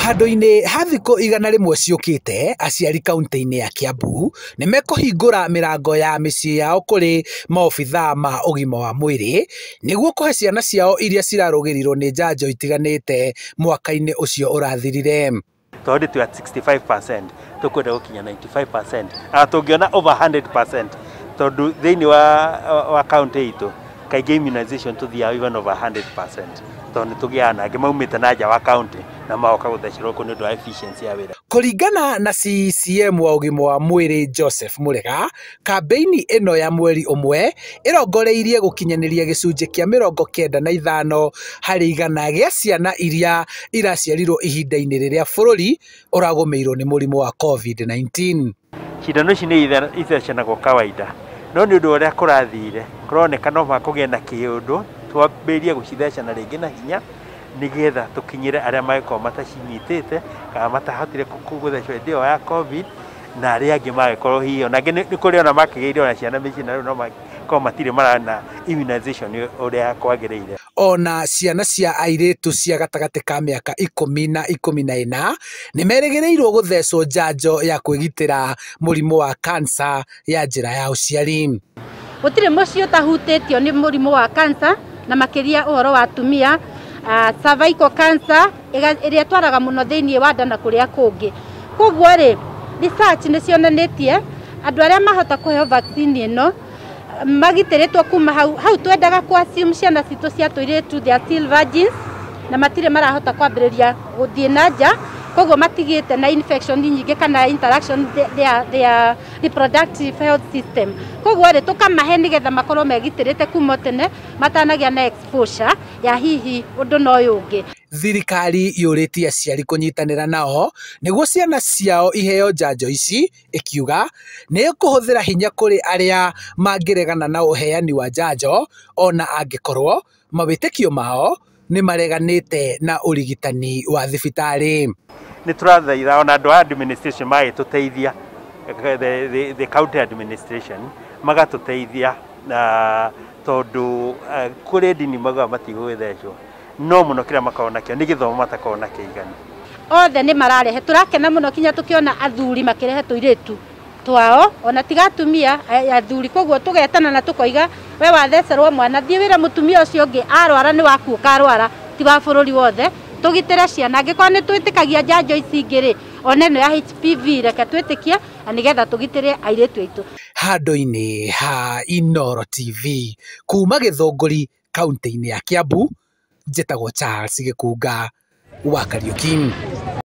Handũ-inĩ ha thikũ igana rĩmwe ciũkĩte, aciari kaunti-inĩ ya Kiambu nĩ mekũhingũra mĩrango ya mĩciĩ yao kũrĩ maobithaa ma ũgima wa mwĩrĩ nĩguo kũhe ciana ciao iria cirarũgĩrirwo nĩ njanjo itiganĩte mwaka-inĩ ũcio ũrathirire. Tondũ tu at 65% tukwenda gũkinya 95%, tũngĩona over 100%, tondũ thĩinĩ wa county itũ kaingĩ immunization tuthiaga even over 100%, tondũ tũgĩaga na angĩ maumĩte na nja wa county na magoka gũthecerwo kũ nĩ ũndũ wa efficiency ya wĩra. Kũringana na CCM wa ũgima wa mwĩrĩ Joseph Mũrega, kambeini ĩno ya mweri ũmwe ĩrongoreirie gũkinyanĩria gĩcunjĩ kĩa 95 harĩ igana gĩa ciana iria iraciarirwo ihinda-inĩ rĩrĩa bũrũri ũragũmĩirwo nĩ mũrimũ wa COVID-19. Cindano ici nĩ ithecanagwo kawaida, no nĩ ũndũ ũrĩa kũrathire kũroneka no makũgĩa na kĩũndũ twambĩrĩrie gũcithecana rĩngĩ na hinya nĩgetha tũkinyĩre arĩa magĩkorwo matacinyitĩte kana matahotire gũthecwo hĩndĩ ĩyo ya COVID, na arĩa angĩ magĩkorwo hihi ona angĩ nĩ kũrĩ ona makĩgĩire ona ciana mĩciĩ na rĩu no makorwo matirĩ marana immunization ũrĩa kwagĩrĩire. Ona ciana cia airĩtu cia gatagatĩ ka mĩaka 10 na 14 nĩ merĩgĩrĩirwo gũthecwo njanjo ya kwĩgitĩra mũrimũ wa cancer ya njĩra ya ũciari. Gũtirĩ mũciĩ ũtahutĩtio nĩ mũrimũ wa cancer, na makĩria ũhoro wa atumia, cervical cancer ĩrĩa twaraga mũno thĩinĩ wa nda na kũrĩa kũngĩ. Koguo rĩ, research nĩ cionanĩtie andũ arĩa mahota kũheo vaccine ĩno magitĩrĩtwo kuma hau twendaga assume ciana citũ cia tũirĩtu they are still virgins na matirĩ marahota kwambĩrĩria gũthiĩ na nja, koguo matigĩte na infection nyingĩ kana interaction their reproductive health system. Koguo rĩ tũkamahe nĩgetha makorwo megitĩrĩte kuma tene matanagĩa na exposure ya hihi ũndũ na ũyũ ũngĩ. Thirikari yũrĩtie aciari kũnyitanĩra nao nĩguo ciana ciao iheo njanjo ici, ĩkiuga nĩ ĩkũhũthĩra hinya kũrĩ arĩa mangĩregana na ũheani wa njanjo ona angĩkorwo mawĩtĩkio mao nĩ mareganĩte na ũrigitani wa thibitarĩ. Nĩ tũrathaitha ona andũ a administration magĩtũteithia, the county administration magatũteithia na tondũ kũrĩ ndini maugaga matigũgĩthecwo, no mũno kĩrĩa makorwo nakĩo nĩ gĩthomo matakorwo na kĩigani. Othe nĩ mararehe, tũrakena mũno kinya tũkĩona athuri makĩrehe tũirĩtu twao ona tiga atumia athuri, koguo tũgetana na tũkoiga we wathecerwo mwana thiĩ wĩra mũtumia ũcio ũngĩ arwara nĩ waku ũkarwara, ti wa bũrũri wothe. Tũgitĩre ciana, angĩkorwo nĩ twĩtĩkagia njanjo ici ingĩ rĩ, ona ĩno ya HPV reke twĩtĩkie na nĩgetha tũgitĩre airĩtu aitũ. Handũ-inĩ ha Inooro TV kuma Gĩthũngũri kaunti-inĩ ya Kiambu, njĩtagwo Charles Gĩkunga wa Kariũki.